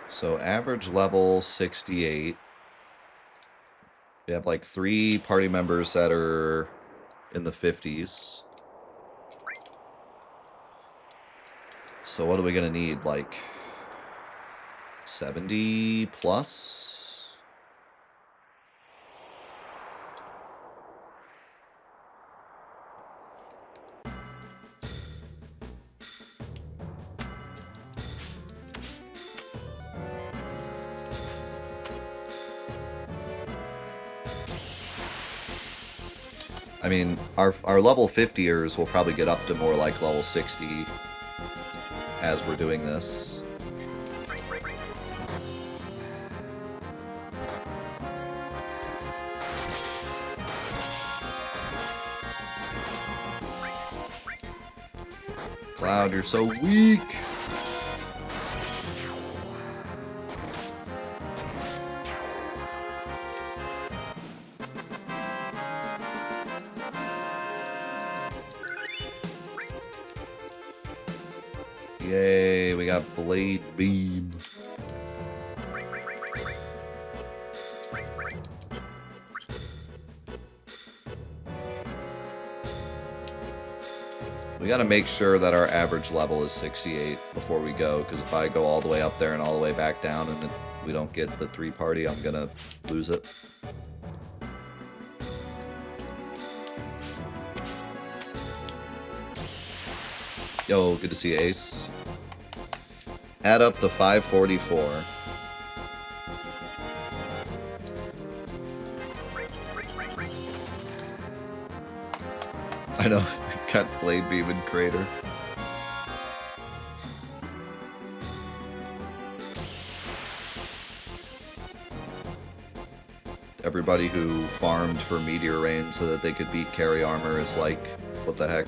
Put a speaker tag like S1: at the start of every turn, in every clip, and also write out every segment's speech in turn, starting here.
S1: So average level 68. We have like 3 party members that are in the 50s. So what are we gonna need? Like 70 plus? I mean, our level 50ers will probably get up to more like level 60 as we're doing this. Cloud, you're so weak! Yay, we got Blade Beam. We gotta make sure that our average level is 68 before we go, because if I go all the way up there and all the way back down and we don't get the 3 party, I'm gonna lose it. Yo, good to see you, Ace. Add up to 544. I know, got Blade Beam and Crater. Everybody who farmed for Meteor Rain so that they could beat Carry Armor is like, what the heck?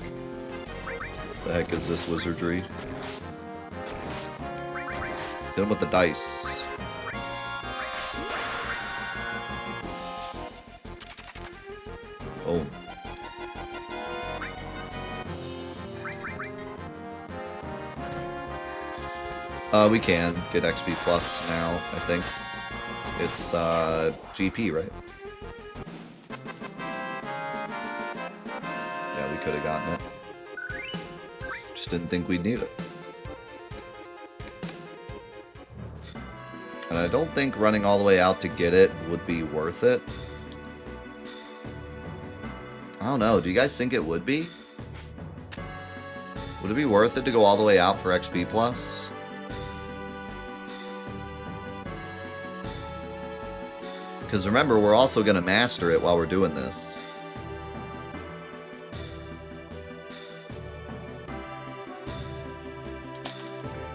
S1: The heck is this wizardry? Hit him with the dice. Oh. We can get XP plus now, I think. It's GP, right? Yeah, we could have gotten it. Just didn't think we'd need it. And I don't think running all the way out to get it would be worth it. I don't know. Do you guys think it would be? Would it be worth it to go all the way out for XP plus? Because remember, we're also going to master it while we're doing this.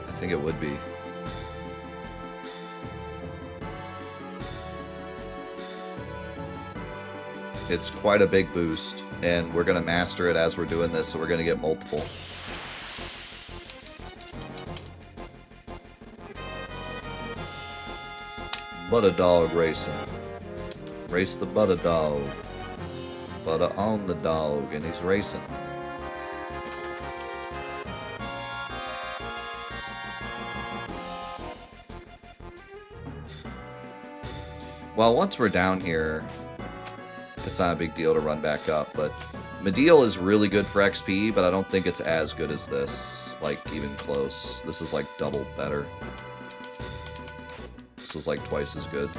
S1: I think it would be. It's quite a big boost, and we're going to master it as we're doing this, so we're going to get multiple. Butter dog racing. Race the butter dog. Butter on the dog, and he's racing. Well, once we're down here, it's not a big deal to run back up, but Medial is really good for XP, but I don't think it's as good as this. Like, even close. This is like double better. This is like twice as good.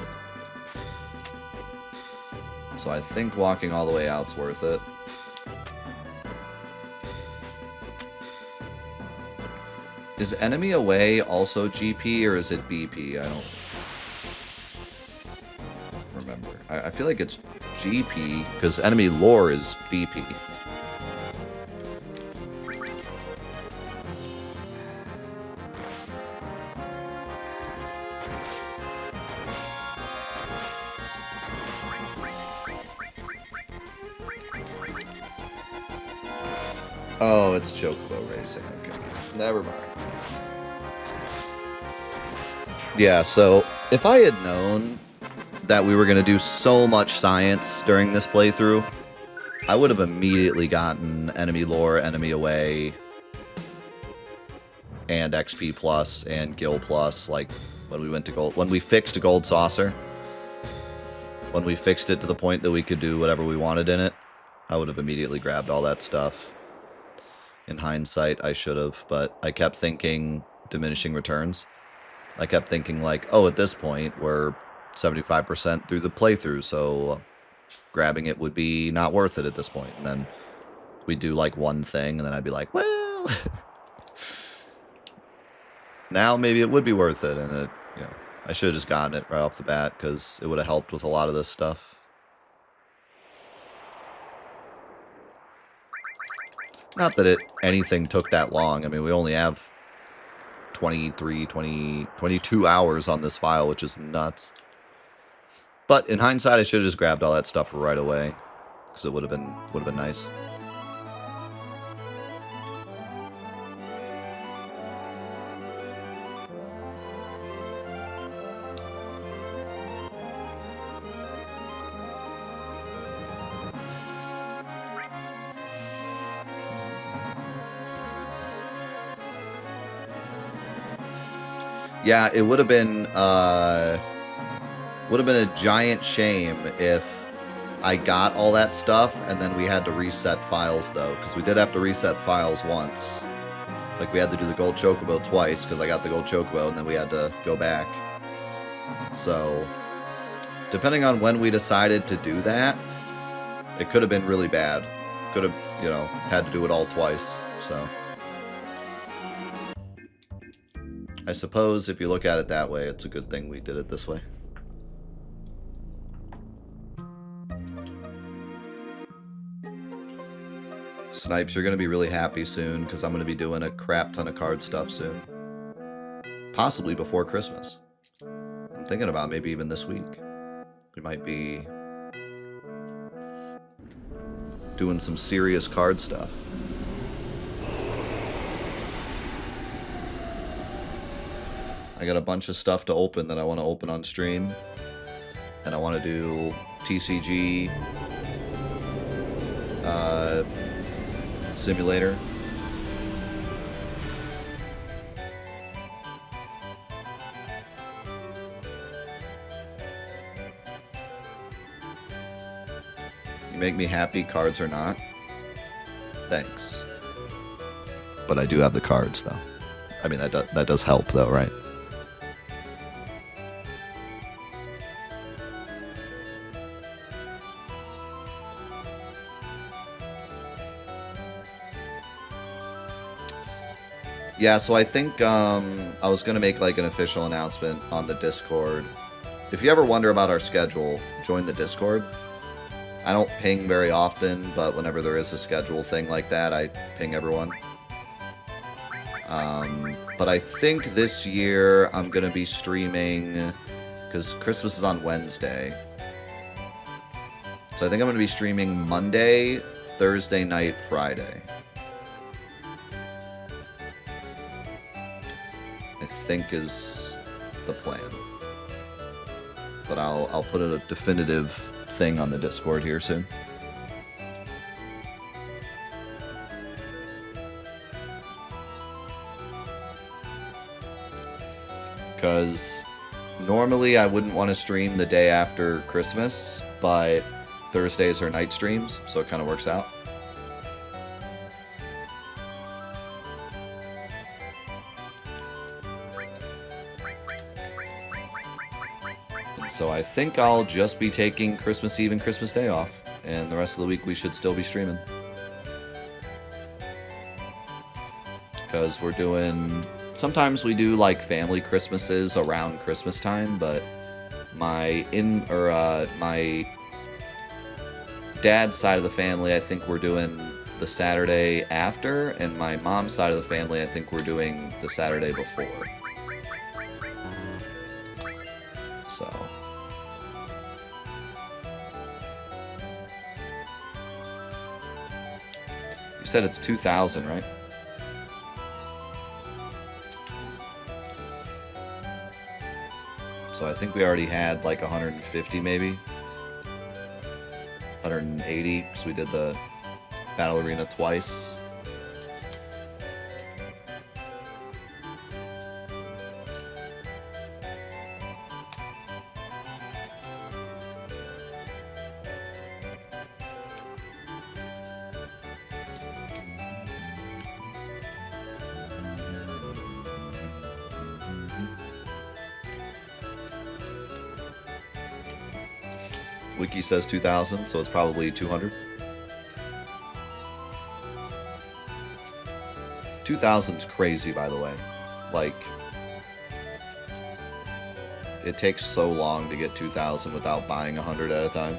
S1: So I think walking all the way out's worth it. Is enemy away also GP or is it BP? I don't remember. I feel like it's GP because enemy lore is BP. Oh, it's Chocobo Racing. Okay. Never mind. Yeah, so if I had known that we were going to do so much science during this playthrough, I would have immediately gotten enemy lore, enemy away, and XP plus, and Gil plus, like, when we went to gold. When we fixed Gold Saucer. When we fixed it to the point that we could do whatever we wanted in it, I would have immediately grabbed all that stuff. In hindsight, I should have, but I kept thinking diminishing returns. I kept thinking like, oh, at this point, we're 75% through the playthrough, so grabbing it would be not worth it at this point. And then we'd do like one thing, and then I'd be like, well, now maybe it would be worth it. And it, you know, I should have just gotten it right off the bat, because it would have helped with a lot of this stuff. Not that anything took that long. I mean, we only have 22 hours on this file, which is nuts. But in hindsight, I should have just grabbed all that stuff right away, because it would have been nice. Yeah, it would have been a giant shame if I got all that stuff and then we had to reset files, though, because we did have to reset files once. Like, we had to do the Gold Chocobo twice, because I got the Gold Chocobo, and then we had to go back. So, depending on when we decided to do that, it could have been really bad. Could have, you know, had to do it all twice, so... I suppose if you look at it that way, it's a good thing we did it this way. Snipes, you're going to be really happy soon, because I'm going to be doing a crap ton of card stuff soon. Possibly before Christmas. I'm thinking about maybe even this week. We might be doing some serious card stuff. I got a bunch of stuff to open that I want to open on stream. And I want to do TCG simulator. You make me happy, cards or not. Thanks. But I do have the cards, though. I mean, that does help, though, right? Yeah, so I think I was going to make like an official announcement on the Discord. If you ever wonder about our schedule, join the Discord. I don't ping very often, but whenever there is a schedule thing like that, I ping everyone. But I think this year I'm going to be streaming, because Christmas is on Wednesday. So I think I'm going to be streaming Monday, Thursday night, Friday. I think is the plan. But I'll put a definitive thing on the Discord here soon. Because normally I wouldn't want to stream the day after Christmas, but Thursdays are night streams, so it kind of works out. So I think I'll just be taking Christmas Eve and Christmas Day off, and the rest of the week we should still be streaming. Because we're doing... Sometimes we do like family Christmases around Christmas time, but my dad's side of the family, I think we're doing the Saturday after, and my mom's side of the family, I think we're doing the Saturday before. So... You said it's 2,000, right? So I think we already had like 150 maybe. 180, because we did the Battle Arena twice. Wiki says 2,000, so it's probably 200. 2,000's crazy, by the way. Like, it takes so long to get 2,000 without buying 100 at a time.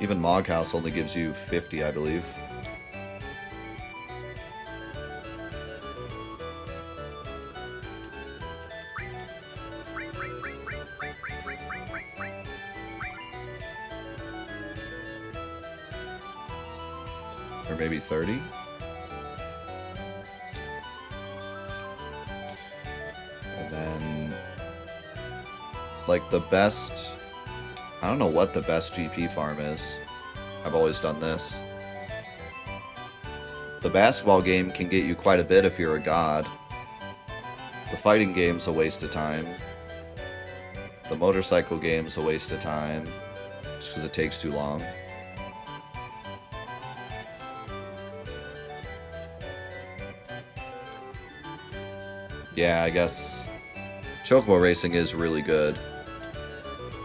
S1: Even Moghouse only gives you 50, I believe. Or maybe 30? And then, like, the best... I don't know what the best GP farm is. I've always done this. The basketball game can get you quite a bit if you're a god. The fighting game's a waste of time. The motorcycle game's a waste of time. Just because it takes too long. Yeah, I guess Chocobo Racing is really good.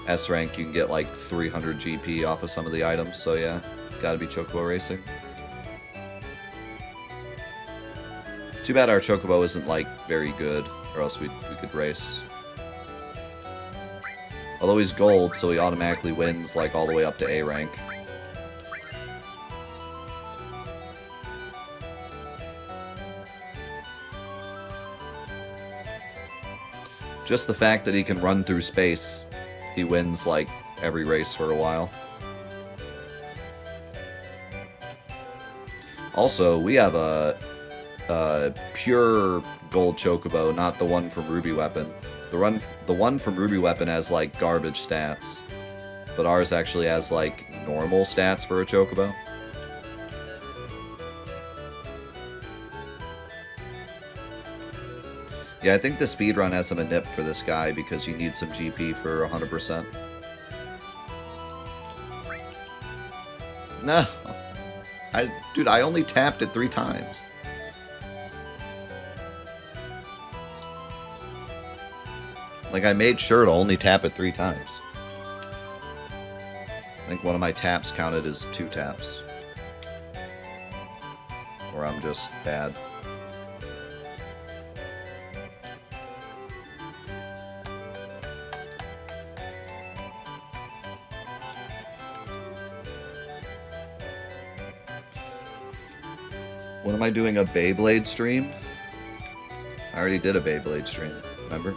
S1: S rank, you can get like 300 GP off of some of the items, so yeah, gotta be Chocobo Racing. Too bad our Chocobo isn't like very good, or else we could race. Although he's gold, so he automatically wins like all the way up to A rank. Just the fact that he can run through space, he wins like every race for a while. Also, we have a pure gold Chocobo, not the one from Ruby Weapon. The one from Ruby Weapon has like garbage stats, but ours actually has like normal stats for a Chocobo. Yeah, I think the speedrun has some nip for this guy because you need some GP for 100%. No. Dude, I only tapped it 3 times. Like, I made sure to only tap it 3 times. I think one of my taps counted as 2 taps. Or I'm just bad. When am I doing a Beyblade stream? I already did a Beyblade stream, remember?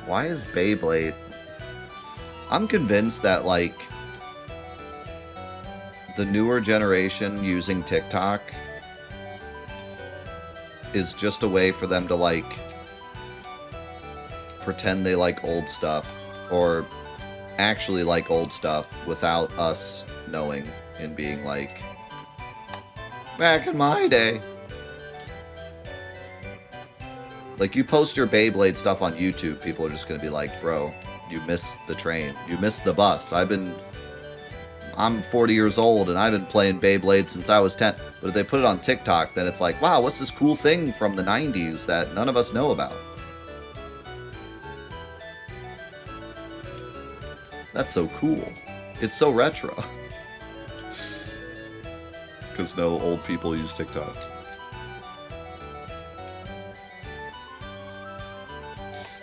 S1: Why is Beyblade... I'm convinced that, like, the newer generation using TikTok is just a way for them to, like, pretend they like old stuff. Or actually like old stuff without us knowing and being like, back in my day. Like, you post your Beyblade stuff on YouTube, people are just gonna be like, bro, you missed the train. You missed the bus. I'm 40 years old and I've been playing Beyblade since I was 10. But if they put it on TikTok, then it's like, wow, what's this cool thing from the 90s that none of us know about? That's so cool. It's so retro. Because no old people use TikTok.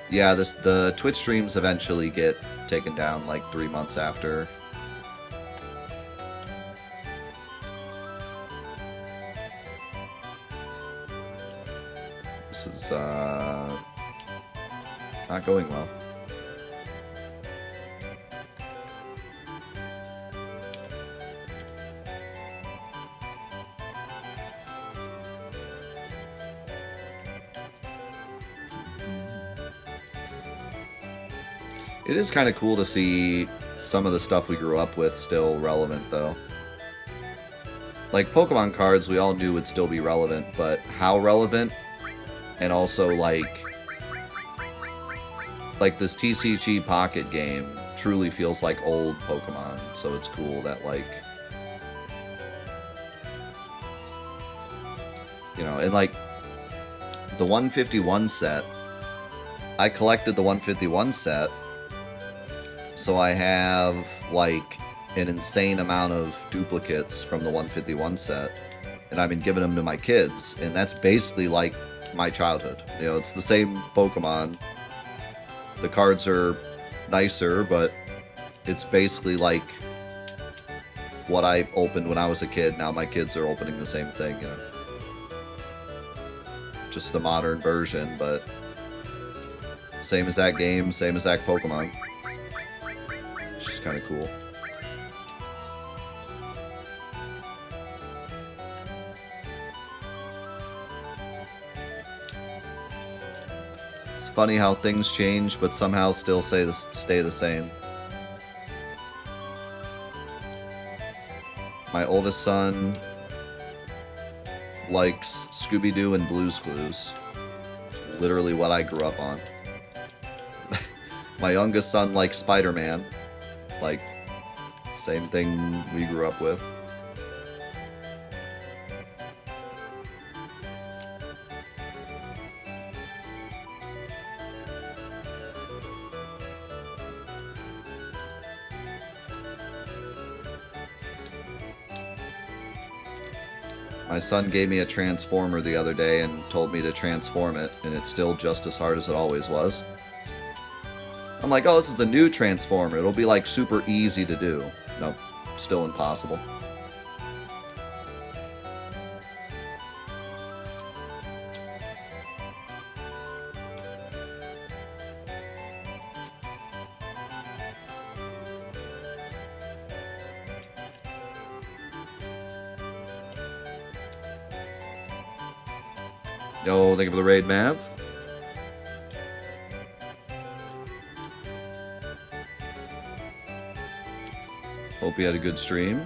S1: Yeah, the Twitch streams eventually get taken down like 3 months after. This is not going well. It is kind of cool to see some of the stuff we grew up with still relevant, though. Like, Pokemon cards we all knew would still be relevant, but how relevant? And also, like this TCG Pocket game truly feels like old Pokemon, so it's cool that, like, you know, and, like, the 151 set, I collected the 151 set, so I have, like, an insane amount of duplicates from the 151 set, and I've been giving them to my kids, and that's basically, like, my childhood. You know, it's the same Pokemon. The cards are nicer, but it's basically like what I opened when I was a kid. Now my kids are opening the same thing, you know. Just the modern version, but same exact game, same exact Pokemon. It's just kind of cool. It's funny how things change, but somehow still stay the same. My oldest son likes Scooby-Doo and Blue's Clues. Literally what I grew up on. My youngest son likes Spider-Man. Like, same thing we grew up with. My son gave me a Transformer the other day and told me to transform it, and it's still just as hard as it always was. I'm like, oh, this is a new Transformer. It'll be, like, super easy to do. Nope, still impossible. Yo, thank you for the raid, Mav. Hope you had a good stream.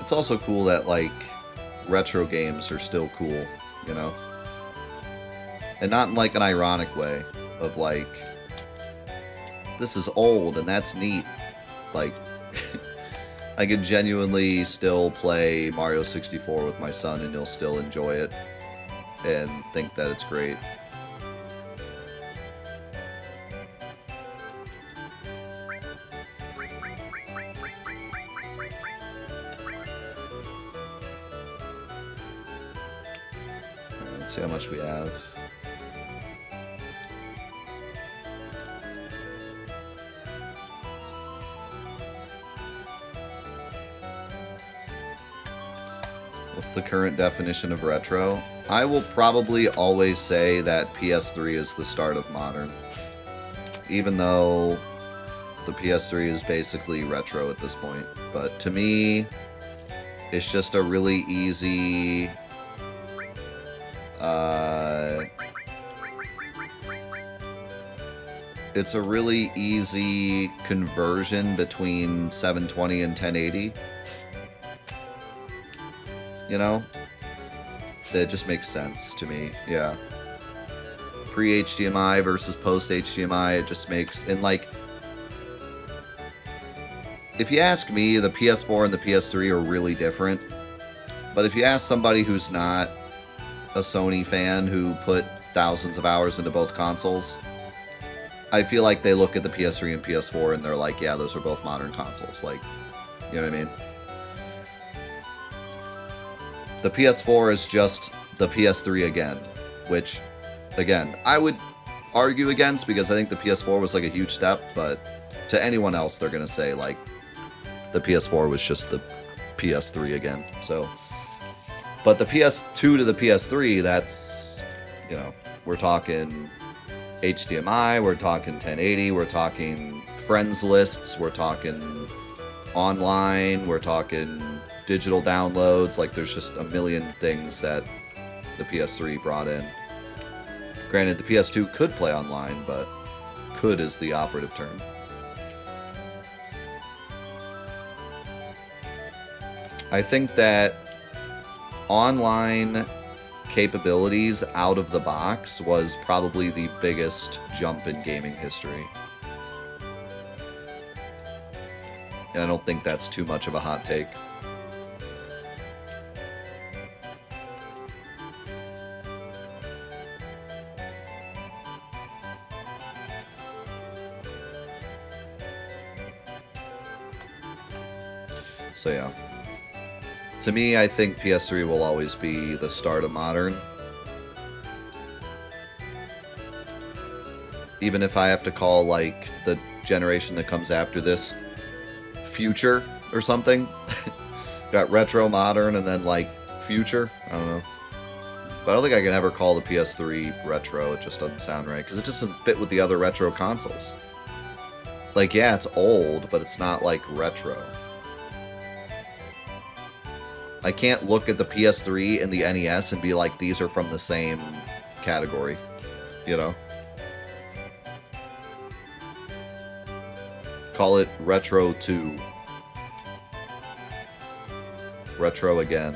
S1: It's also cool that, like, retro games are still cool, you know? And not in, like, an ironic way of, like, this is old and that's neat. Like, I could genuinely still play Mario 64 with my son and he'll still enjoy it and think that it's great. Let's see how much we have. What's the current definition of retro? I will probably always say that PS3 is the start of modern. Even though the PS3 is basically retro at this point. But to me, it's just a really easy... it's a really easy conversion between 720 and 1080. You know? That just makes sense to me, yeah. Pre-HDMI versus post-HDMI, it just makes... And, like, if you ask me, the PS4 and the PS3 are really different. But if you ask somebody who's not a Sony fan who put thousands of hours into both consoles, I feel like they look at the PS3 and PS4 and they're like, yeah, those are both modern consoles. Like, you know what I mean? The PS4 is just the PS3 again, which, again, I would argue against because I think the PS4 was like a huge step, but to anyone else, they're going to say, like, the PS4 was just the PS3 again. So, but the PS2 to the PS3, that's, you know, we're talking HDMI, we're talking 1080, we're talking friends lists, we're talking online, we're talking digital downloads. Like, there's just a million things that the PS3 brought in. Granted, the PS2 could play online, but could is the operative term. I think that online capabilities out of the box was probably the biggest jump in gaming history. And I don't think that's too much of a hot take. So yeah. To me, I think PS3 will always be the start of modern. Even if I have to call, like, the generation that comes after this future or something. Got retro, modern, and then, like, future. I don't know. But I don't think I can ever call the PS3 retro. It just doesn't sound right. Because it just doesn't fit with the other retro consoles. Like, yeah, it's old, but it's not, like, retro. I can't look at the PS3 and the NES and be like, these are from the same category, you know? Call it Retro 2. Retro again.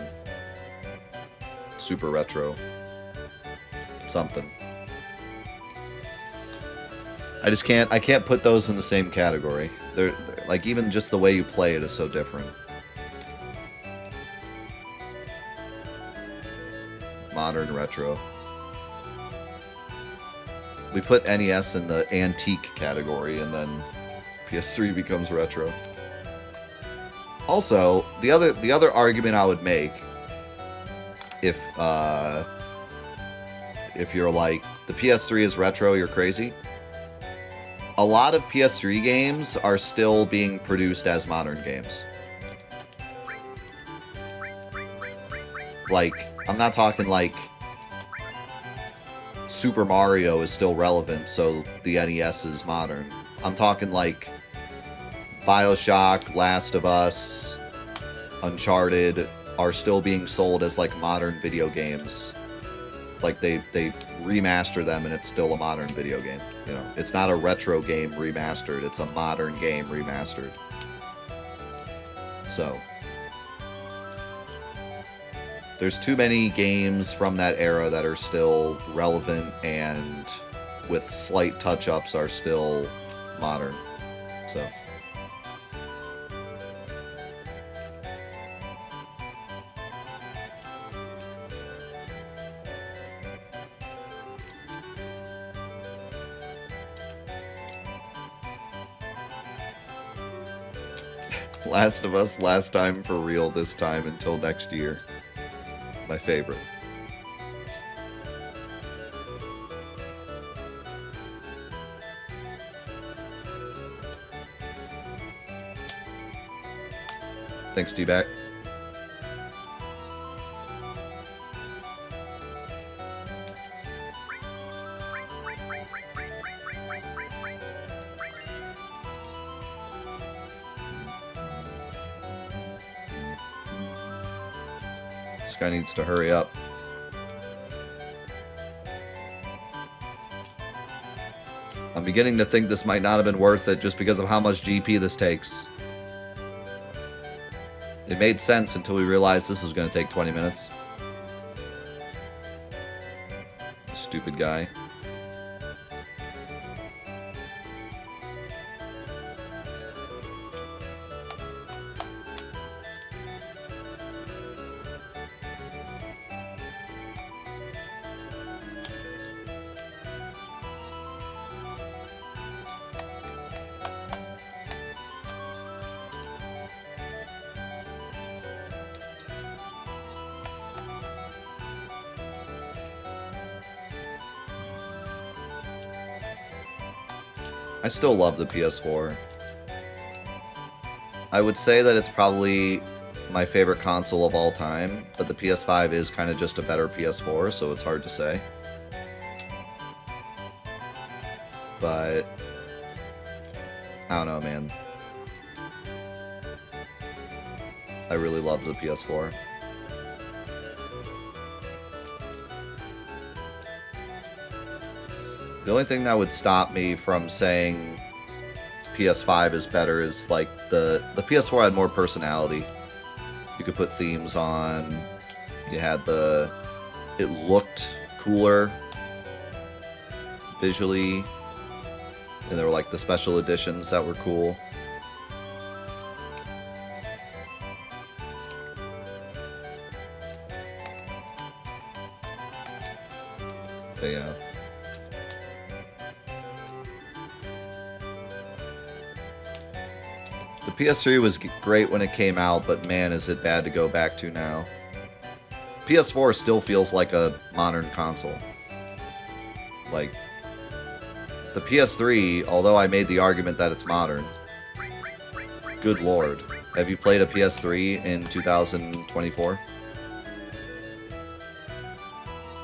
S1: Super Retro. Something. I can't put those in the same category. They're like, even just the way you play it is so different. Modern retro. We put NES in the antique category, and then PS3 becomes retro. Also, the other argument I would make, if you're like, the PS3 is retro, you're crazy. A lot of PS3 games are still being produced as modern games. Like, I'm not talking like Super Mario is still relevant, so the NES is modern. I'm talking like BioShock, Last of Us, Uncharted are still being sold as like modern video games. Like they remaster them and it's still a modern video game. You know, it's not a retro game remastered, it's a modern game remastered. So there's too many games from that era that are still relevant and with slight touch-ups are still modern. So Last of Us, last time for real this time until next year. My favorite. Thanks, T-Back. This guy needs to hurry up. I'm beginning to think this might not have been worth it just because of how much GP this takes. It made sense until we realized this was going to take 20 minutes. Stupid guy. I still love the PS4. I would say that it's probably my favorite console of all time, but the PS5 is kind of just a better PS4, so it's hard to say. but I don't know, man. I really love the PS4. The only thing that would stop me from saying PS5 is better is like the PS4 had more personality. You could put themes on. You had it looked cooler visually, and there were like the special editions that were cool. But yeah. The PS3 was great when it came out, but man, is it bad to go back to now. PS4 still feels like a modern console. Like, the PS3, although I made the argument that it's modern, good lord. Have you played a PS3 in 2024?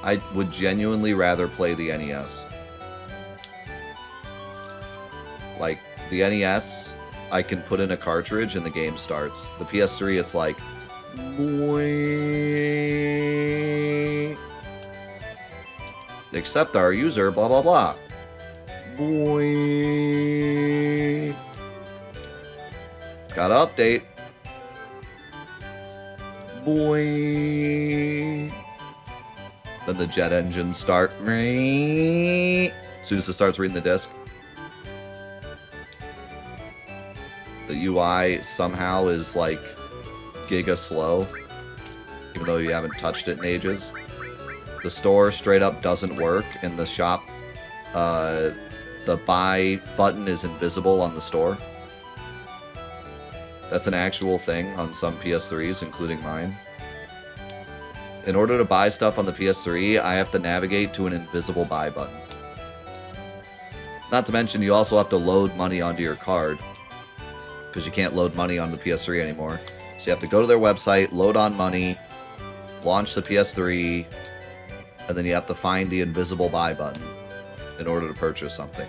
S1: I would genuinely rather play the NES. Like, the NES, I can put in a cartridge and the game starts. The PS3, it's like... Accept our user, blah, blah, blah. Gotta update. Then the jet engines start. As soon as it starts reading the disc. The UI somehow is like giga slow, even though you haven't touched it in ages. The store straight up doesn't work in the shop. The buy button is invisible on the store. That's an actual thing on some PS3s, including mine. In order to buy stuff on the PS3, I have to navigate to an invisible buy button. Not to mention, you also have to load money onto your card, because you can't load money on the PS3 anymore. So you have to go to their website, load on money, launch the PS3, and then you have to find the invisible buy button in order to purchase something.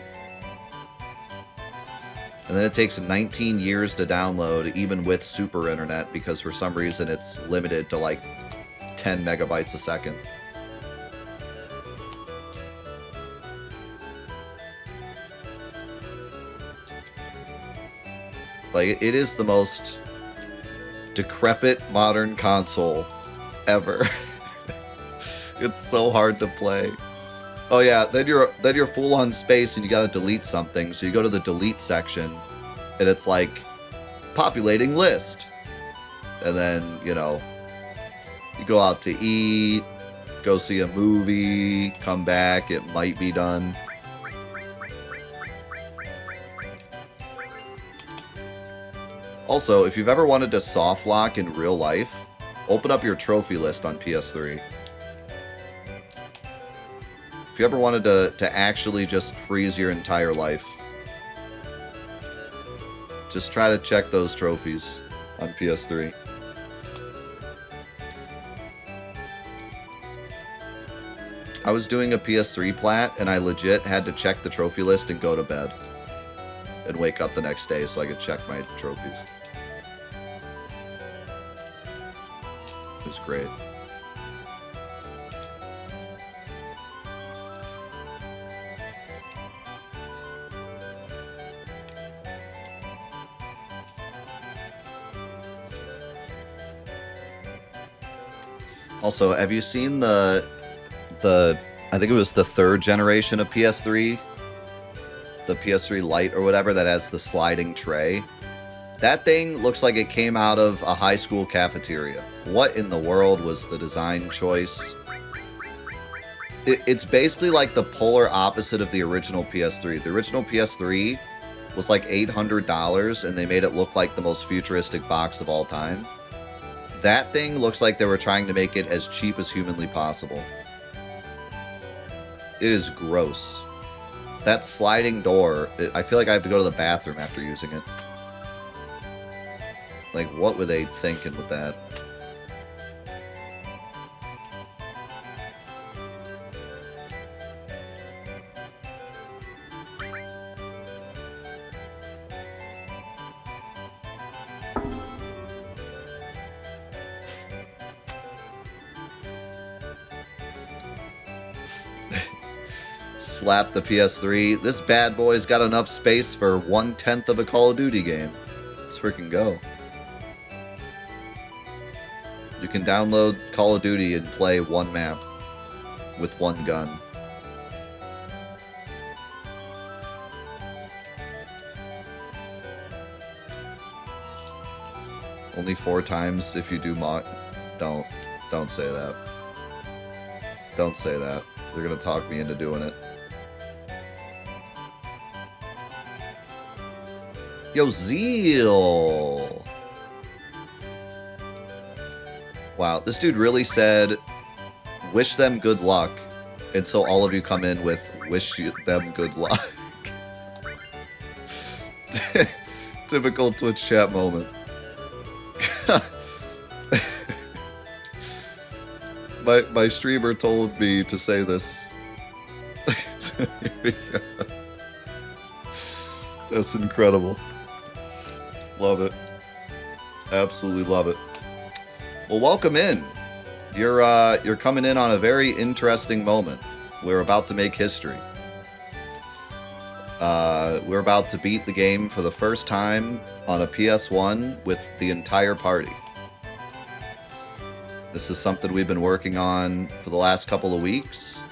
S1: And then it takes 19 years to download, even with super internet, because for some reason it's limited to like 10 megabytes a second. Like, it is the most decrepit modern console ever. It's so hard to play. Oh yeah, then you're full on space and you gotta delete something. So you go to the delete section and it's like populating list. And then, you know, you go out to eat, go see a movie, come back, it might be done. Also, if you've ever wanted to soft lock in real life, open up your trophy list on PS3. If you ever wanted to actually just freeze your entire life, just try to check those trophies on PS3. I was doing a PS3 plat, and I legit had to check the trophy list and go to bed. And wake up the next day so I could check my trophies. It was great. Also, have you seen the I think it was the third generation of PS3? The PS3 Lite or whatever that has the sliding tray. That thing looks like it came out of a high school cafeteria. What in the world was the design choice? It's basically like the polar opposite of the original PS3. The original PS3 was like $800 and they made it look like the most futuristic box of all time. That thing looks like they were trying to make it as cheap as humanly possible. It is gross. That sliding door, I feel like I have to go to the bathroom after using it. Like, what were they thinking with that? Slap the PS3. This bad boy's got enough space for 1/10 of a Call of Duty game. Let's freaking go. You can download Call of Duty and play one map with one gun. Only 4 times if you do mod. Don't say that. Don't say that. They're gonna talk me into doing it. Yo, Zeal! Wow, this dude really said, wish them good luck. And so all of you come in with, wish them good luck. Typical Twitch chat moment. My streamer told me to say this. That's incredible. Love it. Absolutely love it. Well, welcome in. You're coming in on a very interesting moment. We're about to make history. We're about to beat the game for the first time on a PS1 with the entire party. This is something we've been working on for the last couple of weeks.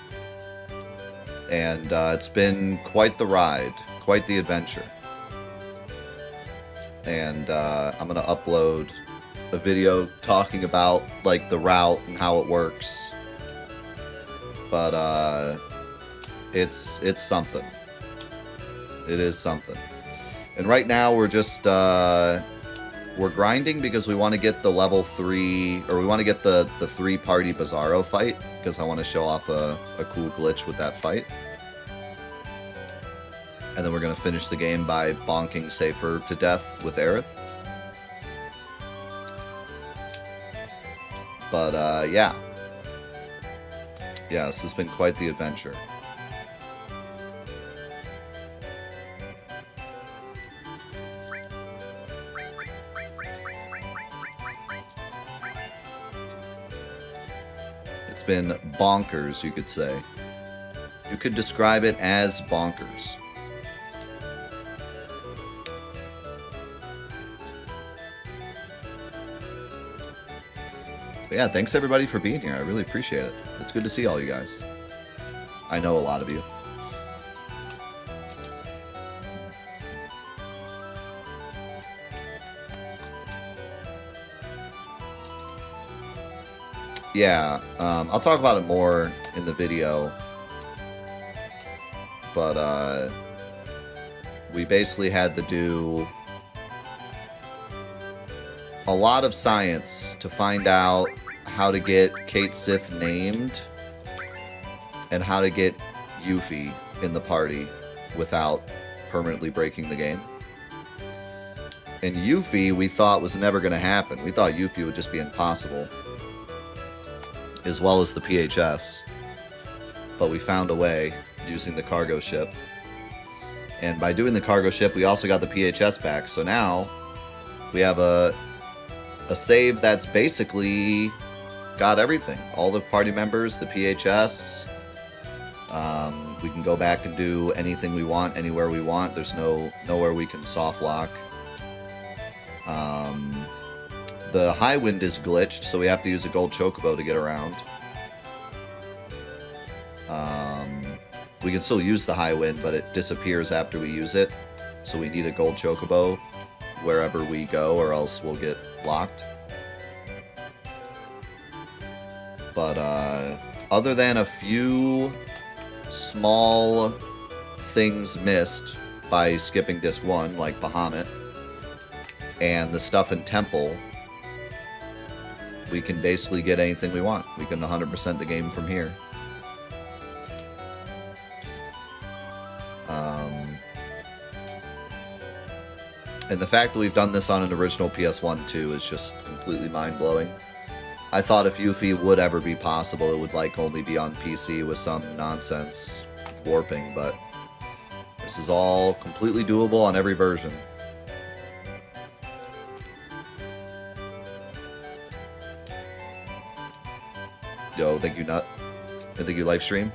S1: And it's been quite the ride, quite the adventure. And I'm going to upload a video talking about like the route and how it works. But it's something. It is something. And right now we're just we're grinding because we want to get the level 3, or we want to get the 3-party Bizarro fight, because I want to show off a cool glitch with that fight. And then we're going to finish the game by bonking Safer to death with Aerith. But yeah. Yeah, this has been quite the adventure. It's been bonkers, you could say. You could describe it as bonkers. But yeah, thanks everybody for being here. I really appreciate it. It's good to see all you guys. I know a lot of you. Yeah, I'll talk about it more in the video, but we basically had to do a lot of science to find out how to get Kate Sith named and how to get Yuffie in the party without permanently breaking the game. And Yuffie we thought was never going to happen. We thought Yuffie would just be impossible, as well as the PHS, but we found a way using the cargo ship. And by doing the cargo ship, we also got the PHS back. So now we have a save that's basically got everything. All the party members, the PHS. We can go back and do anything we want, anywhere we want. There's nowhere we can soft lock. The high wind is glitched, so we have to use a gold chocobo to get around. We can still use the high wind, but it disappears after we use it. So we need a gold chocobo wherever we go, or else we'll get locked. But other than a few small things missed by skipping disc 1, like Bahamut, and the stuff in Temple, we can basically get anything we want. We can 100% the game from here. And the fact that we've done this on an original PS1 too is just completely mind-blowing. I thought if Yuffie would ever be possible, it would like only be on PC with some nonsense warping, but this is all completely doable on every version. Yo, thank you, Nut. And thank you, Livestream.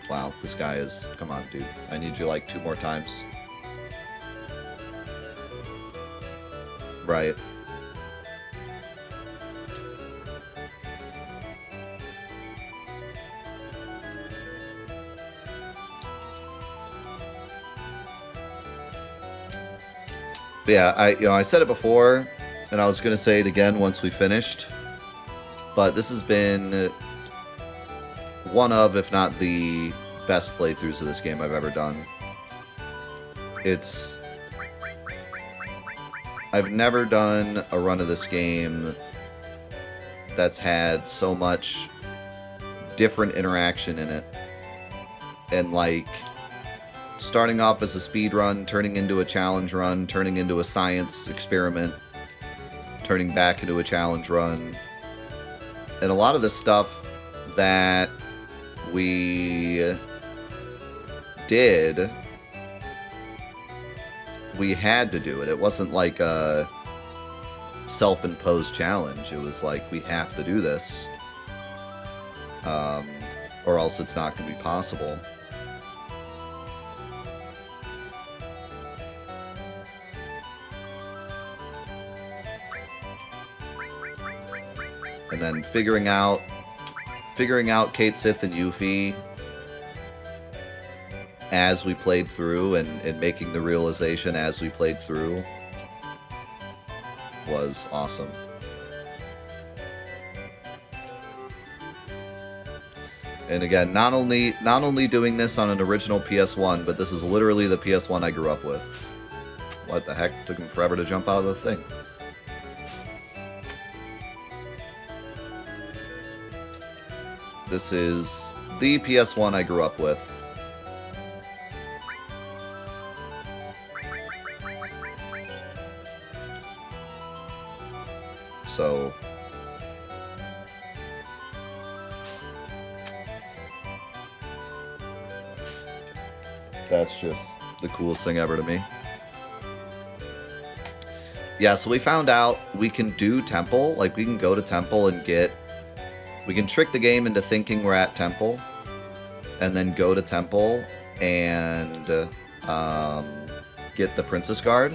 S1: Wow, this guy is... Come on, dude. I need you like 2 more times. Right. But yeah, I said it before, and I was gonna say it again once we finished. But this has been one of, if not the best playthroughs of this game I've ever done. I've never done a run of this game that's had so much different interaction in it. And like, starting off as a speed run, turning into a challenge run, turning into a science experiment, turning back into a challenge run. And a lot of the stuff that we did, we had to do it. It wasn't like a self-imposed challenge. It was like, we have to do this, or else it's not going to be possible. And then figuring out Kate Sith and Yuffie as we played through, and making the realization as we played through was awesome. And again, not only doing this on an original PS1, but this is literally the PS1 I grew up with. What the heck? Took him forever to jump out of the thing. This is the PS1 I grew up with. So that's just the coolest thing ever to me. Yeah, so we found out we can do Temple. Like, we can go to Temple and we can trick the game into thinking we're at Temple, and then go to Temple and get the Princess Guard.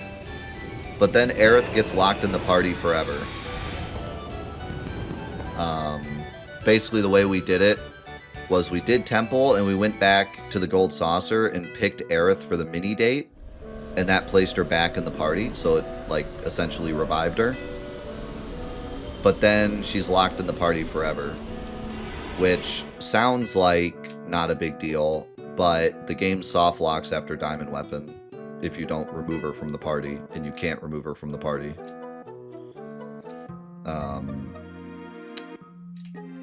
S1: But then Aerith gets locked in the party forever. Basically, the way we did it was we did Temple, and we went back to the Gold Saucer and picked Aerith for the mini date, and that placed her back in the party, so it, like, essentially revived her. But then she's locked in the party forever, which sounds like not a big deal, but the game soft locks after Diamond Weapon if you don't remove her from the party, and you can't remove her from the party.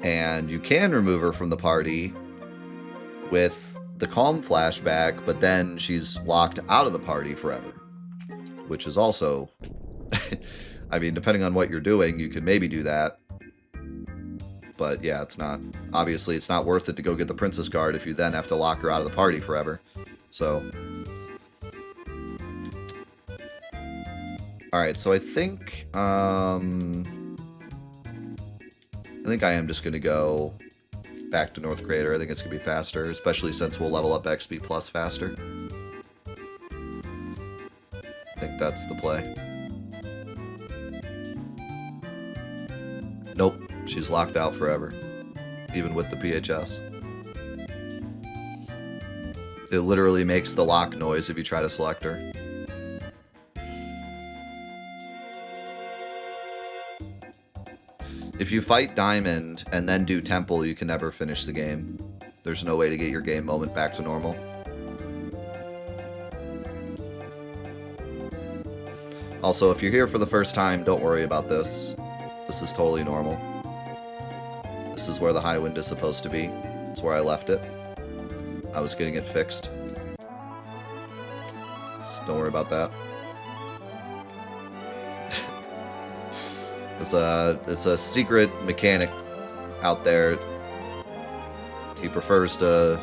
S1: And you can remove her from the party with the Calm flashback, but then she's locked out of the party forever, which is also... I mean, depending on what you're doing, you could maybe do that. But yeah, it's not... Obviously, it's not worth it to go get the Princess Guard if you then have to lock her out of the party forever. So... Alright, so I think... I am just going to go back to North Crater. I think it's going to be faster, especially since we'll level up XP Plus faster. I think that's the play. Nope, she's locked out forever, even with the PHS. It literally makes the lock noise if you try to select her. If you fight Diamond and then do Temple, you can never finish the game. There's no way to get your game moment back to normal. Also, if you're here for the first time, don't worry about this. This is totally normal. This is where the high wind is supposed to be. It's where I left it. I was getting it fixed. So don't worry about that. It's a secret mechanic out there. He prefers to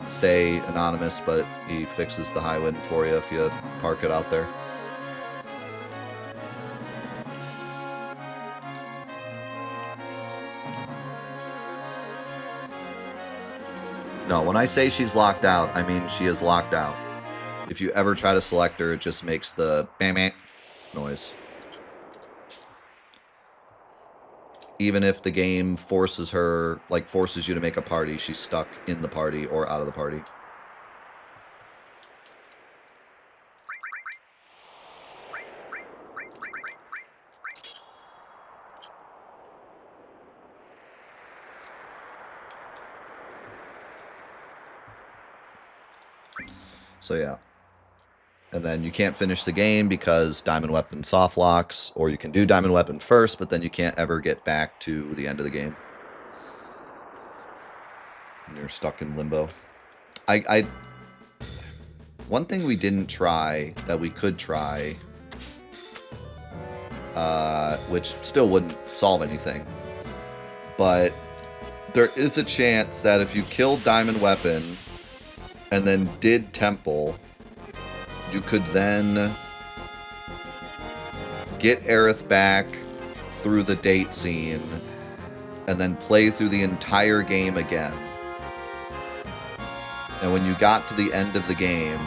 S1: stay anonymous, but he fixes the high wind for you if you park it out there. No, when I say she's locked out, I mean she is locked out. If you ever try to select her, it just makes the bam noise. Even if the game forces her, like forces you to make a party, she's stuck in the party or out of the party. So yeah. And then you can't finish the game because Diamond Weapon soft locks, or you can do Diamond Weapon first, but then you can't ever get back to the end of the game. And you're stuck in limbo. One thing we didn't try that we could try, which still wouldn't solve anything, but there is a chance that if you killed Diamond Weapon and then did Temple, you could then get Aerith back through the date scene and then play through the entire game again. And when you got to the end of the game,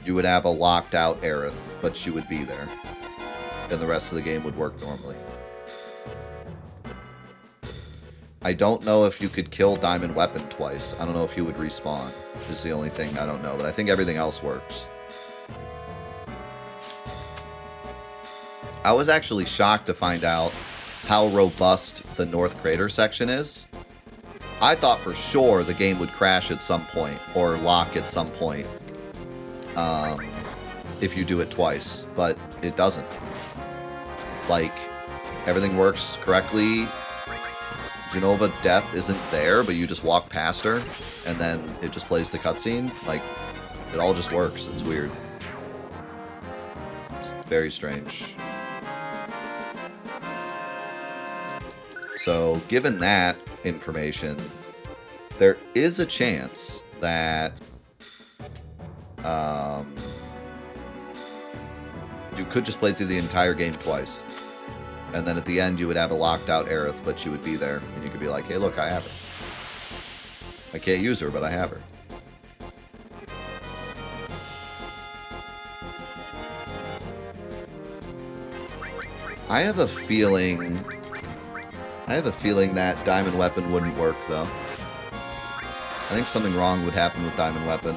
S1: you would have a locked out Aerith, but she would be there. And the rest of the game would work normally. I don't know if you could kill Diamond Weapon twice. I don't know if he would respawn. Is the only thing I don't know, but I think everything else works. I was actually shocked to find out how robust the North Crater section is. I thought for sure the game would crash at some point, or lock at some point, if you do it twice, but it doesn't. Like, everything works correctly. Genova Death isn't there, but you just walk past her, and then it just plays the cutscene. Like, it all just works. It's weird. It's very strange. So, given that information, there is a chance that you could just play through the entire game twice. And then at the end, you would have a locked out Aerith, but she would be there. And you could be like, hey, look, I have her. I can't use her, but I have her. I have a feeling that Diamond Weapon wouldn't work, though. I think something wrong would happen with Diamond Weapon.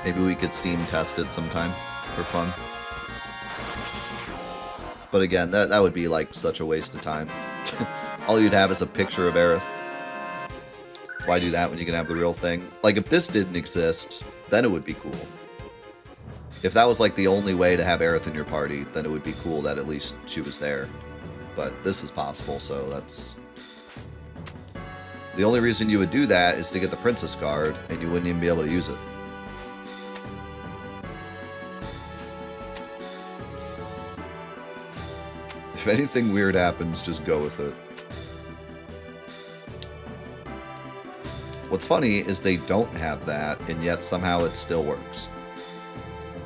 S1: Maybe we could Steam test it sometime for fun. But again, that would be like such a waste of time. All you'd have is a picture of Aerith. Why do that when you can have the real thing? Like, if this didn't exist, then it would be cool. If that was like the only way to have Aerith in your party, then it would be cool that at least she was there. But this is possible, so that's... The only reason you would do that is to get the Princess Card, and you wouldn't even be able to use it. If anything weird happens, just go with it. What's funny is they don't have that, and yet somehow it still works.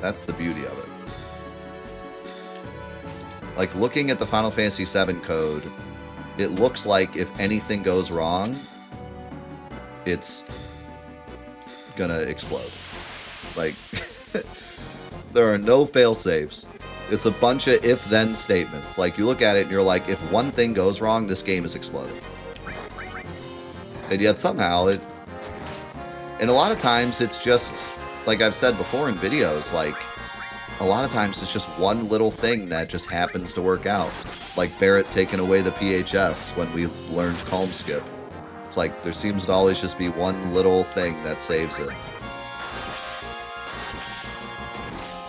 S1: That's the beauty of it. Like, looking at the Final Fantasy VII code, it looks like if anything goes wrong, it's gonna explode. Like, there are no fail-safes. It's a bunch of if-then statements. Like, you look at it and you're like, if one thing goes wrong, this game is exploding. And yet somehow it... And a lot of times it's just, like I've said before in videos, like, a lot of times it's just one little thing that just happens to work out. Like Barrett taking away the PHS when we learned Calm Skip. It's like, there seems to always just be one little thing that saves it.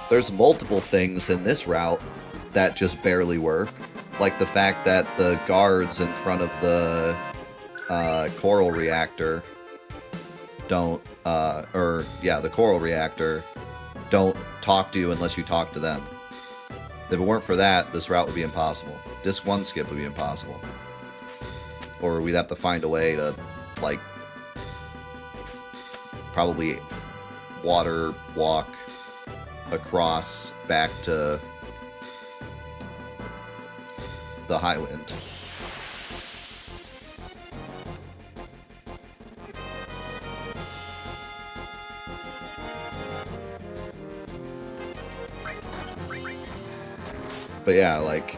S1: There's multiple things in this route that just barely work. Like the fact that the guards in front of the coral reactor don't, the coral reactor don't talk to you unless you talk to them. If it weren't for that, this route would be impossible. Disc 1 skip would be impossible. Or we'd have to find a way to, like, probably water walk across back to the high wind. But yeah, like,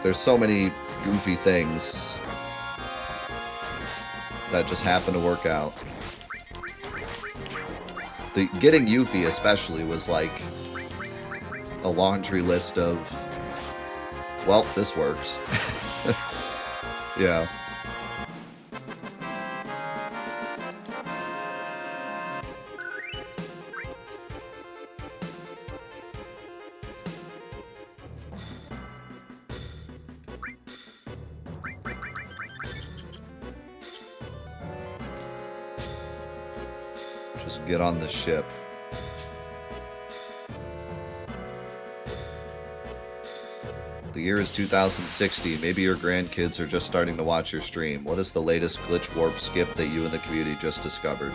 S1: there's so many goofy things that just happen to work out. Getting Yuffie especially was like a laundry list of, well, this works. Yeah. Just get on the ship. The year is 2060. Maybe your grandkids are just starting to watch your stream. What is the latest glitch warp skip that you and the community just discovered?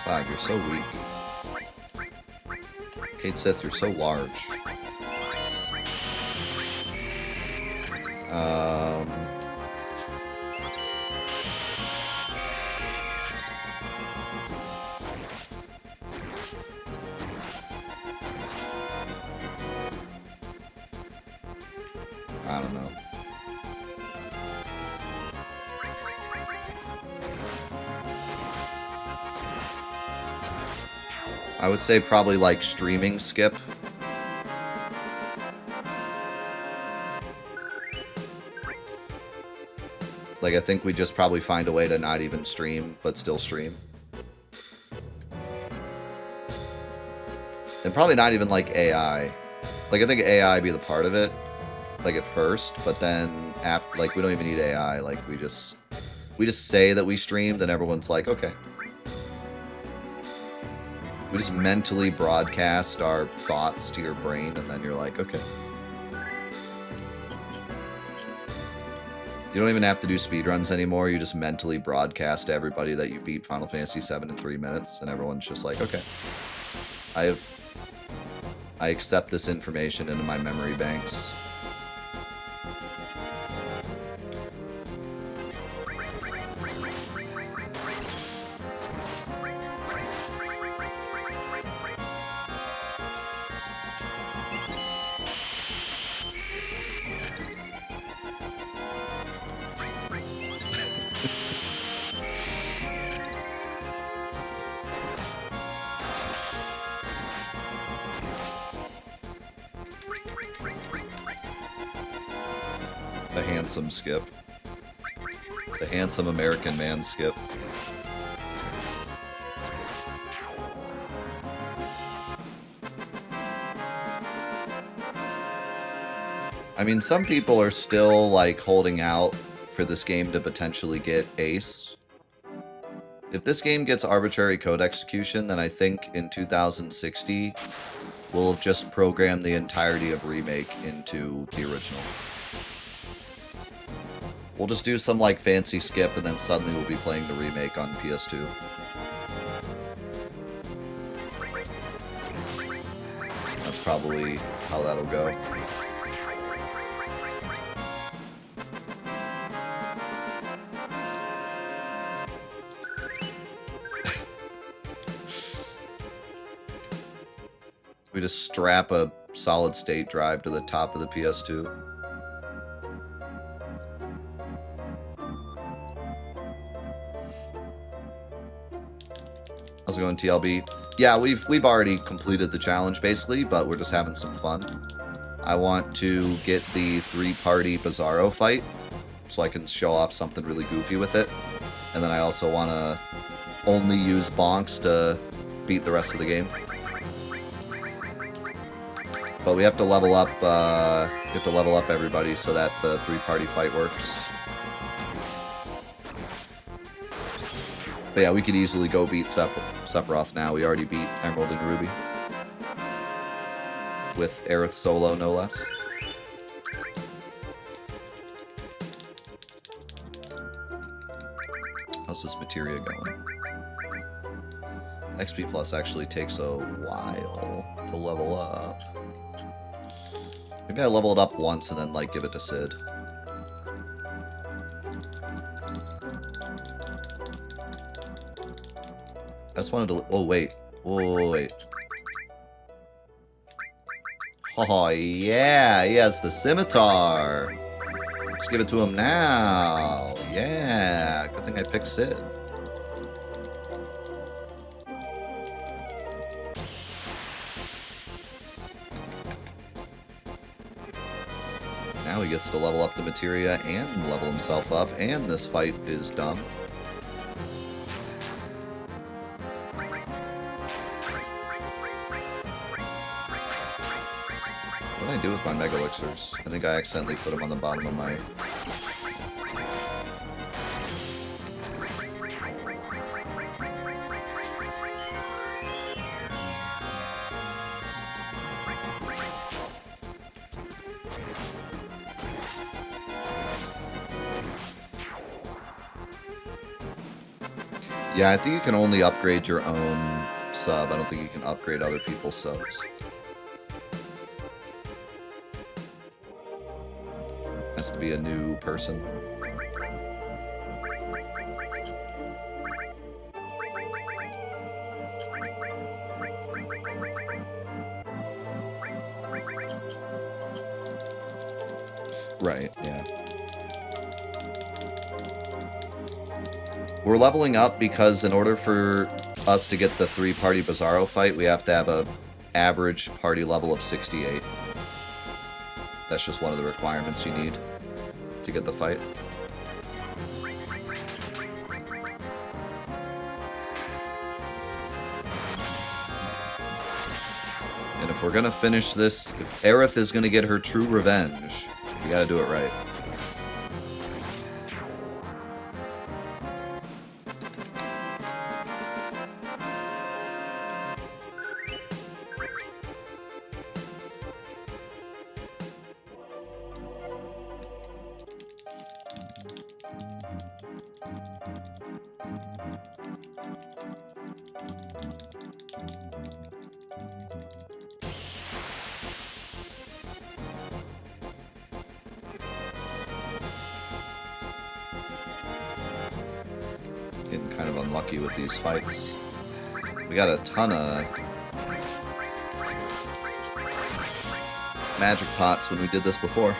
S1: God, you're so weak. Kate Sith, you're so large. I don't know. I would say probably like streaming skip. Like, I think we just probably find a way to not even stream, but still stream. And probably not even like AI. Like, I think AI be the part of it, like at first, but then after, like, we don't even need AI. Like, we just say that we streamed, and everyone's like, okay. We just mentally broadcast our thoughts to your brain, and then you're like, okay. You don't even have to do speedruns anymore. You just mentally broadcast to everybody that you beat Final Fantasy VII in 3 minutes, and everyone's just like, okay. I accept this information into my memory banks. The handsome skip. The handsome American man skip. I mean, some people are still, like, holding out for this game to potentially get Ace. If this game gets arbitrary code execution, then I think in 2060, we'll have just programmed the entirety of Remake into the original. We'll just do some, like, fancy skip, and then suddenly we'll be playing the remake on PS2. That's probably how that'll go. We just strap a solid-state drive to the top of the PS2. How's it going, TLB? Yeah, we've already completed the challenge, basically, but we're just having some fun. I want to get the 3-party Bizarro fight, so I can show off something really goofy with it. And then I also want to only use bonks to beat the rest of the game. But we have to level up, everybody so that the 3-party fight works. But yeah, we could easily go beat Sephiroth now. We already beat Emerald and Ruby. With Aerith solo, no less. How's this materia going? XP plus actually takes a while to level up. Maybe I level it up once and then, like, give it to Sid. I just wanted to... Oh, wait. Oh, wait. Oh, yeah. He has the scimitar. Let's give it to him now. Yeah. Good thing I picked Sid. Now he gets to level up the materia and level himself up, and this fight is done. What did I do with my Mega Elixirs? I think I accidentally put them on the bottom of my... Yeah, I think you can only upgrade your own sub. I don't think you can upgrade other people's subs. Has to be a new person. Right, yeah. We're leveling up because in order for us to get the 3-party Bizarro fight, we have to have a average party level of 68. That's just one of the requirements you need to get the fight. And if we're gonna finish this, if Aerith is gonna get her true revenge, we gotta do it right. Getting kind of unlucky with these fights. We got a ton of magic pots when we did this before.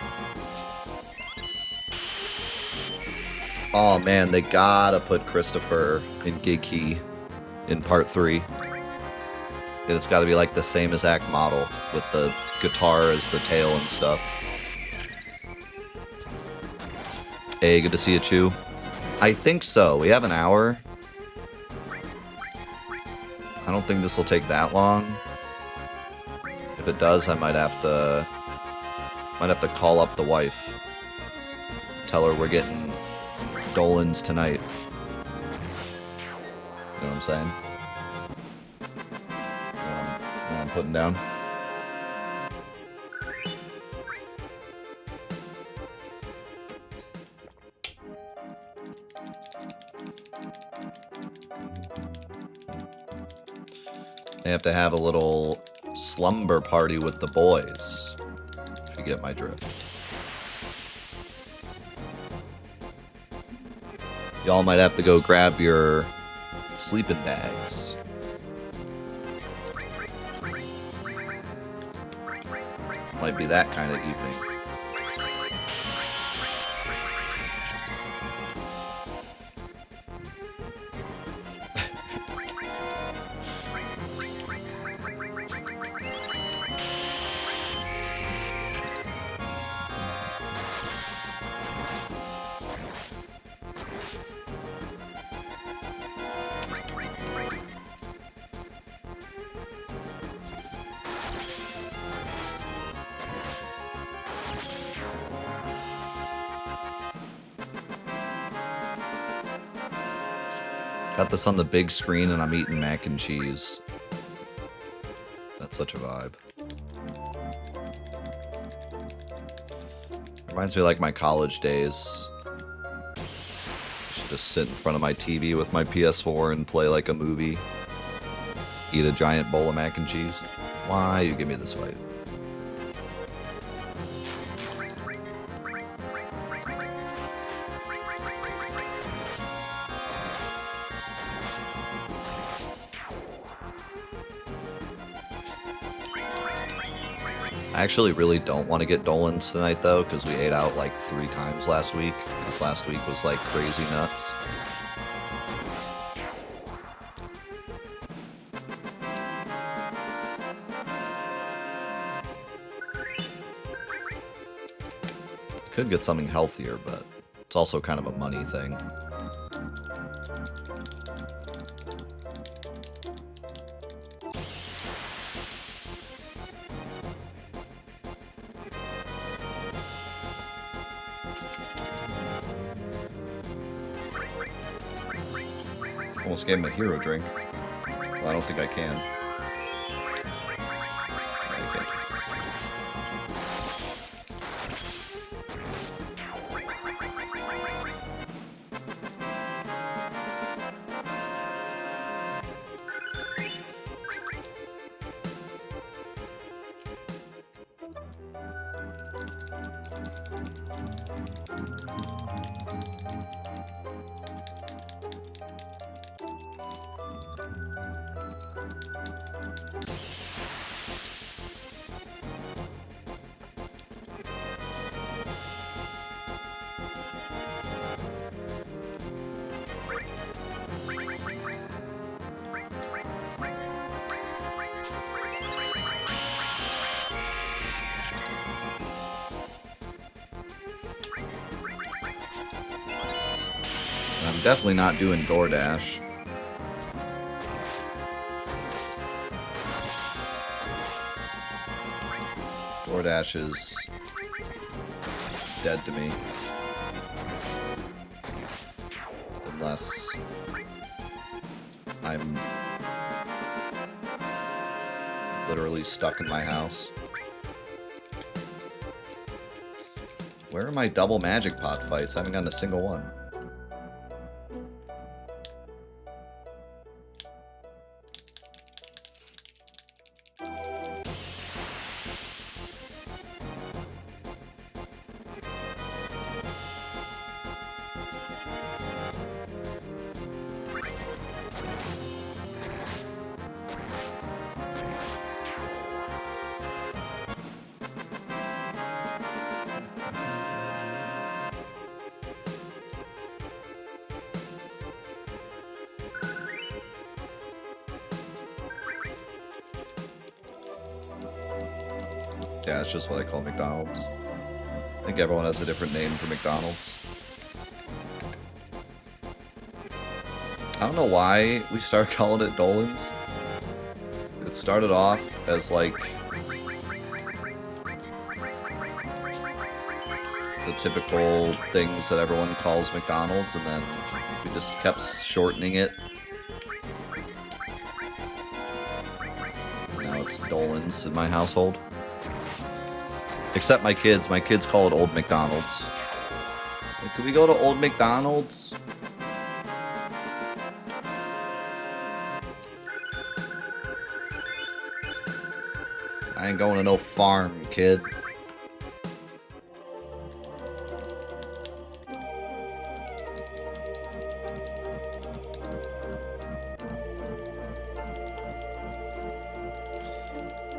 S1: Oh man, they gotta put Christopher in Gigkey in part 3. And it's gotta be like the same exact model with the guitar as the tail and stuff. Hey, good to see you, Chew. I think so. We have an hour. I don't think this will take that long. If it does, I might have to call up the wife. Tell her we're getting Dolans tonight. You know what I'm saying? You know what I'm putting down? They have to have a little slumber party with the boys, if you get my drift. Y'all might have to go grab your sleeping bags. Might be that kind of evening. Got this on the big screen and I'm eating mac and cheese. That's such a vibe. Reminds me of like my college days. Should just sit in front of my TV with my PS4 and play like a movie. Eat a giant bowl of mac and cheese. Why you give me this fight? I actually really don't want to get Dolans tonight, though, because we ate out like 3 times last week. This last week was like crazy nuts. Could get something healthier, but it's also kind of a money thing. Almost gave him a hero drink. Well, I don't think I can. Okay. I'm definitely not doing DoorDash. DoorDash is dead to me. Unless I'm literally stuck in my house. Where are my double magic pot fights? I haven't gotten a single one. Yeah, it's just what I call McDonald's. I think everyone has a different name for McDonald's. I don't know why we started calling it Dolan's. It started off as like the typical things that everyone calls McDonald's, and then we just kept shortening it. Now it's Dolan's in my household. Except my kids. My kids call it Old McDonald's. Like, can we go to Old McDonald's? I ain't going to no farm, kid.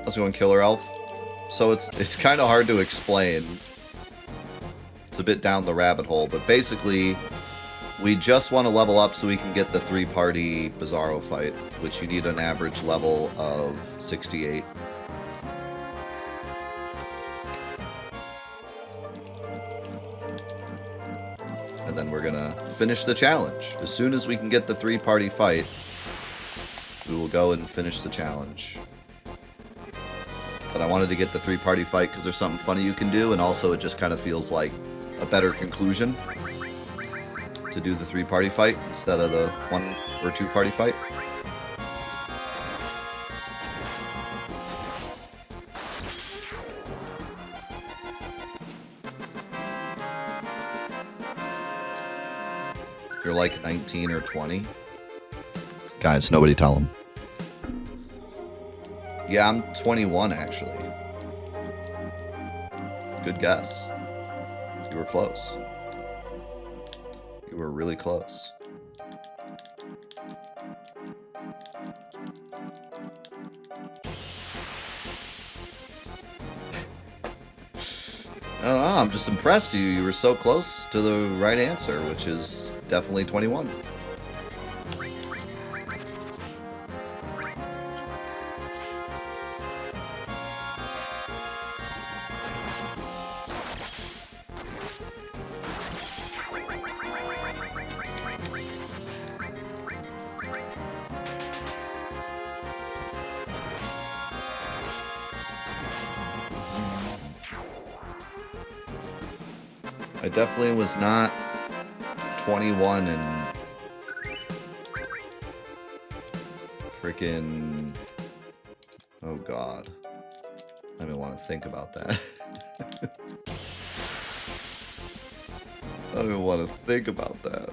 S1: Let's go and Killer Elf. So it's kind of hard to explain. It's a bit down the rabbit hole, but basically we just want to level up so we can get the 3-party Bizarro fight, which you need an average level of 68. And then we're gonna finish the challenge. As soon as we can get the 3-party fight, we will go and finish the challenge. But I wanted to get the 3-party fight because there's something funny you can do, and also it just kind of feels like a better conclusion to do the 3-party fight instead of the 1 or 2-party fight. You're like 19 or 20. Guys, nobody tell him. Yeah, I'm 21 actually. Good guess. You were close. You were really close. I don't know, I'm just impressed you were so close to the right answer, which is definitely 21. I definitely was not 21 and freaking... Oh god. I don't even want to think about that. I don't even want to think about that.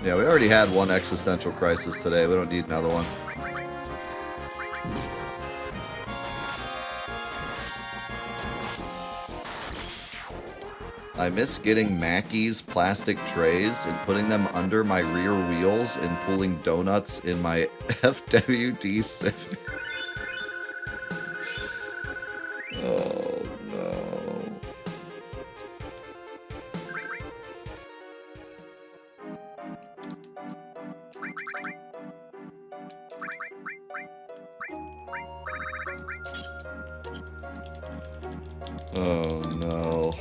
S1: Yeah, we already had one existential crisis today. We don't need another one. I miss getting Mackey's plastic trays and putting them under my rear wheels and pulling donuts in my FWD Civic. Oh, no. Oh, no.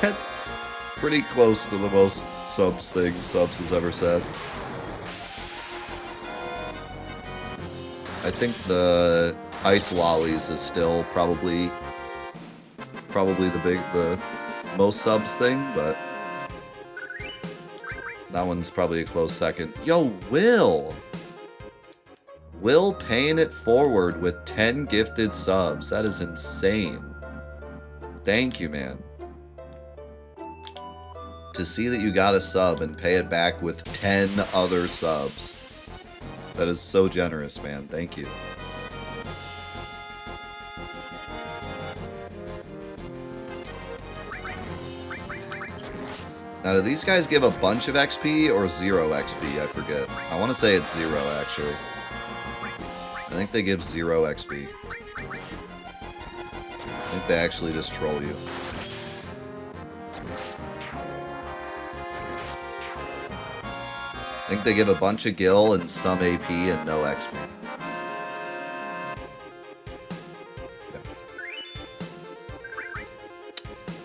S1: That's pretty close to the most Subs thing Subs has ever said. I think the ice lollies is still probably the most Subs thing, but that one's probably a close second. Yo, Will paying it forward with 10 gifted subs. That is insane. Thank you, man. To see that you got a sub and pay it back with 10 other subs. That is so generous, man. Thank you. Now, do these guys give a bunch of XP or 0 XP? I forget. I want to say it's 0, actually. I think they give 0 XP. I think they actually just troll you. I think they give a bunch of gil and some AP and no XP.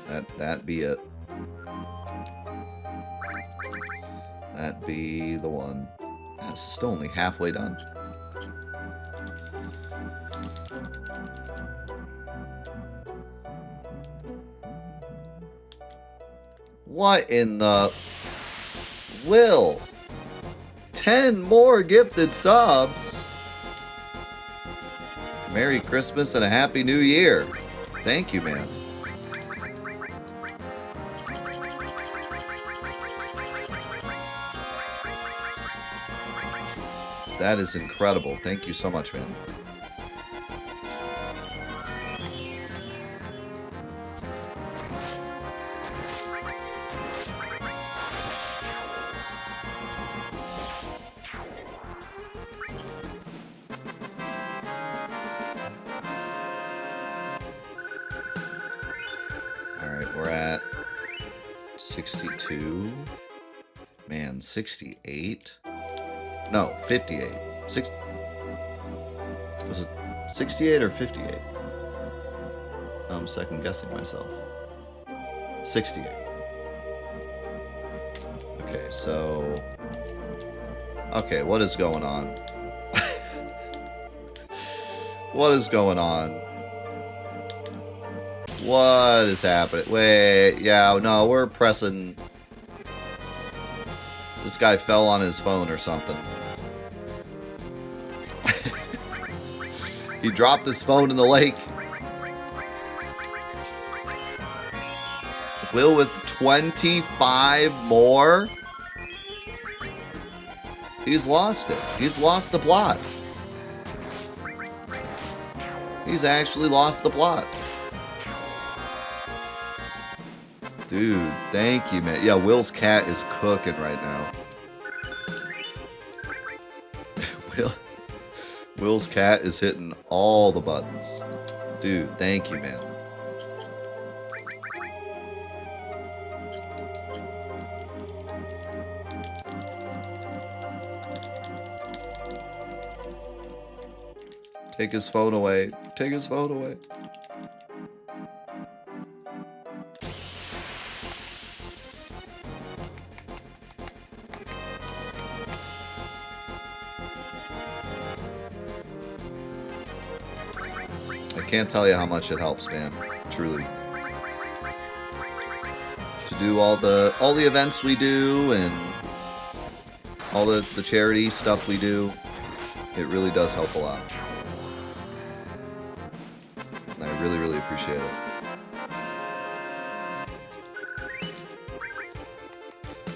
S1: Yeah. That be it. That be the one. This is still only halfway done. What in the... Will... 10 more gifted subs. Merry Christmas and a Happy New Year. Thank you, man. That is incredible. Thank you so much, man. We're at 62. Man, 68. No, 58. Was it 68 or 58? I'm second guessing myself. 68. Okay, so... Okay, what is going on? What is going on? What is happening? Wait, yeah, no, we're pressing... This guy fell on his phone or something. He dropped his phone in the lake. Will with 25 more? He's lost it. He's lost the plot. He's actually lost the plot. Dude, thank you, man. Yeah, Will's cat is cooking right now. Will's cat is hitting all the buttons. Dude, thank you, man. Take his phone away. Take his phone away. I can't tell you how much it helps, man. Truly. To do all the events we do and all the charity stuff we do, it really does help a lot. And I really, really appreciate it.